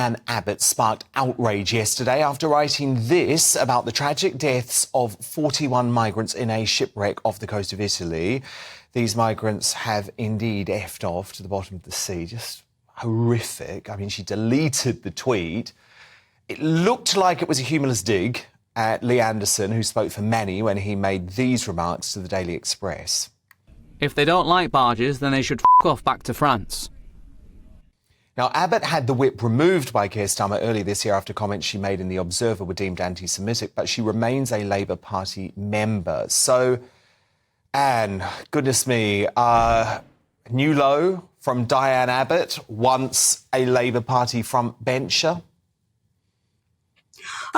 Diane Abbott sparked outrage yesterday after writing this about the tragic deaths of 41 migrants in a shipwreck off the coast of Italy. These migrants have indeed effed off to the bottom of the sea. Just horrific. I mean, she deleted the tweet. It looked like it was a humorless dig at Lee Anderson, who spoke for many when he made these remarks to the Daily Express. If they don't like barges, then they should f*** off back to France. Now, Abbott had the whip removed by Keir Starmer earlier this year after comments she made in The Observer were deemed anti-Semitic, but she remains a Labour Party member. So, Anne, goodness me, new low from Diane Abbott, once a Labour Party front bencher?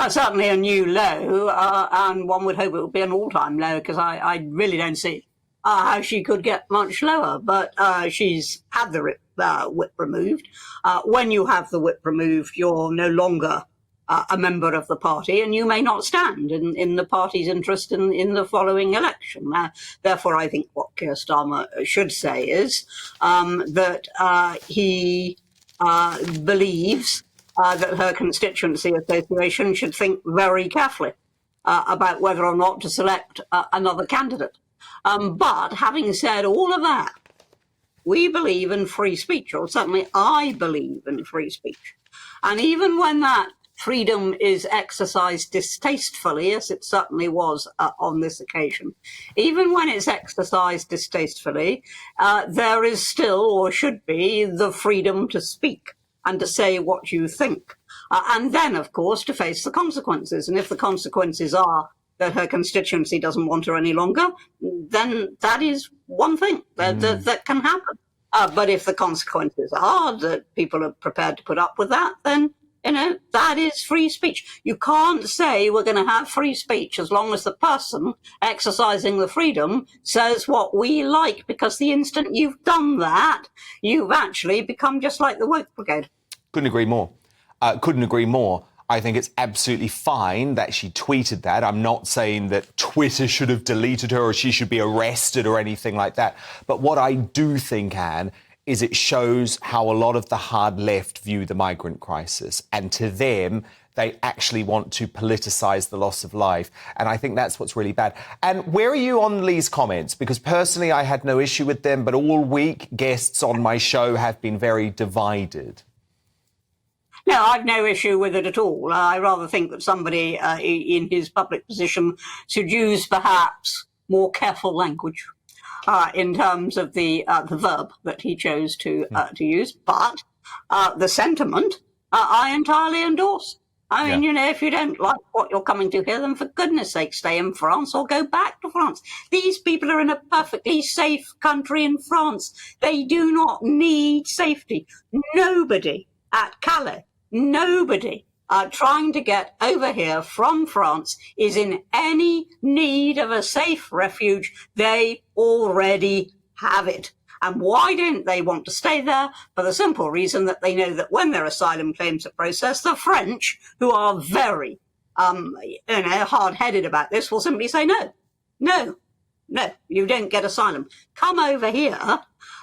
Certainly a new low, and one would hope it would be an all-time low, because I really don't see how she could get much lower. But she's had the whip removed. When you have the whip removed, you're no longer a member of the party, and you may not stand in the party's interest in the following election. Therefore, I think what Keir Starmer should say is that he believes that her constituency association should think very carefully about whether or not to select another candidate. But having said all of that, we believe in free speech, or certainly I believe in free speech. And even when that freedom is exercised distastefully, as it certainly was on this occasion, even when it's exercised distastefully, there is still, or should be, the freedom to speak and to say what you think. And then, of course, to face the consequences. And if the consequences are that her constituency doesn't want her any longer, then that is one thing that can happen. But if the consequences are that people are prepared to put up with that, then, that is free speech. You can't say we're going to have free speech as long as the person exercising the freedom says what we like, because the instant you've done that, you've actually become just like the woke brigade. Couldn't agree more. I think it's absolutely fine that she tweeted that. I'm not saying that Twitter should have deleted her or she should be arrested or anything like that. But what I do think, Anne, is it shows how a lot of the hard left view the migrant crisis. And to them, they actually want to politicise the loss of life. And I think that's what's really bad. And where are you on Lee's comments? Because personally, I had no issue with them, but all week, guests on my show have been very divided. No, I've no issue with it at all. I rather think that somebody in his public position should use perhaps more careful language in terms of the verb that he chose to use. But the sentiment, I entirely endorse. I mean, if you don't like what you're coming to here, then for goodness sake, stay in France or go back to France. These people are in a perfectly safe country in France. They do not need safety. Nobody at Calais, nobody trying to get over here from France is in any need of a safe refuge. They already have it. And why don't they want to stay there? For the simple reason that they know that when their asylum claims are processed, the French, who are very hard-headed about this, will simply say, no, you don't get asylum. Come over here,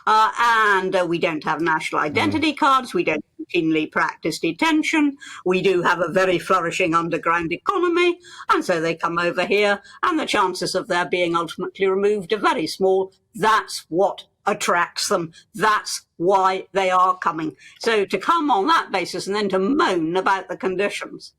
and we don't have national identity cards. We don't routinely practice detention. We do have a very flourishing underground economy. And so they come over here, and the chances of their being ultimately removed are very small. That's what attracts them. That's why they are coming. So to come on that basis and then to moan about the conditions,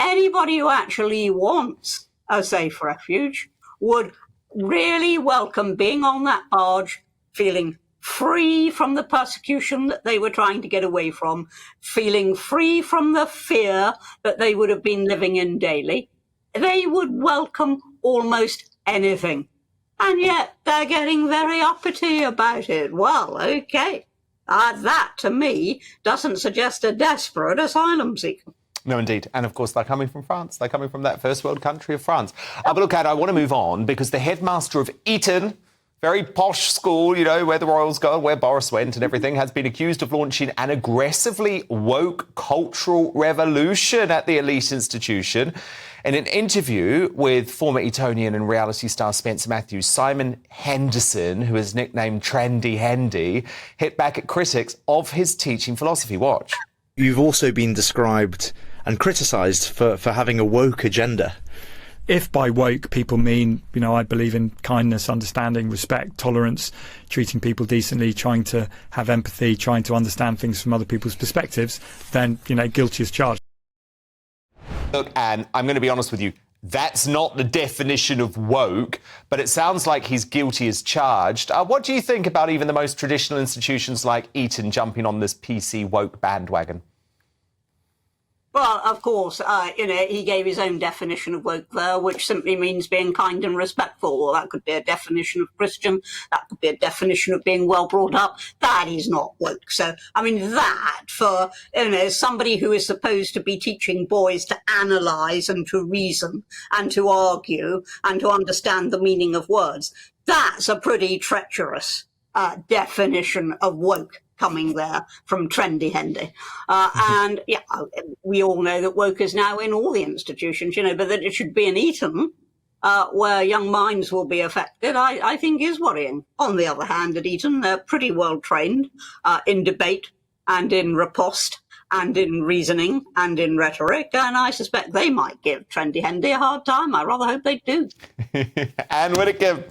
anybody who actually wants a safe refuge would really welcome being on that barge, feeling free from the persecution that they were trying to get away from, feeling free from the fear that they would have been living in daily. They would welcome almost anything. And yet they're getting very uppity about it. Well, OK. That, to me, doesn't suggest a desperate asylum seeker. No, indeed. And, of course, they're coming from France. They're coming from that first world country of France. But look, Ad, I want to move on because the headmaster of Eton, very posh school, where the royals go, where Boris went and everything, has been accused of launching an aggressively woke cultural revolution at the elite institution. In an interview with former Etonian and reality star Spencer Matthews, Simon Henderson, who is nicknamed Trendy Hendy, hit back at critics of his teaching philosophy. Watch. You've also been described and criticised for having a woke agenda. If by woke people mean, I believe in kindness, understanding, respect, tolerance, treating people decently, trying to have empathy, trying to understand things from other people's perspectives, then, guilty as charged. Look, Anne, I'm going to be honest with you. That's not the definition of woke, but it sounds like he's guilty as charged. What do you think about even the most traditional institutions like Eton jumping on this PC woke bandwagon? Well, of course, he gave his own definition of woke there, which simply means being kind and respectful. Well, that could be a definition of Christian. That could be a definition of being well brought up. That is not woke. So, that for, somebody who is supposed to be teaching boys to analyse and to reason and to argue and to understand the meaning of words, that's a pretty treacherous definition of woke coming there from trendy hendy. And we all know that woke is now in all the institutions, but that it should be in Eton, where young minds will be affected, I think is worrying. On the other hand, at Eton, they're pretty well trained in debate and in riposte and in reasoning and in rhetoric, and I suspect they might give trendy hendy a hard time. I rather hope they do. Ann Widdecombe,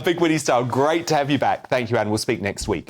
Big Witty Style, great to have you back. Thank you, Ann. We'll speak next week.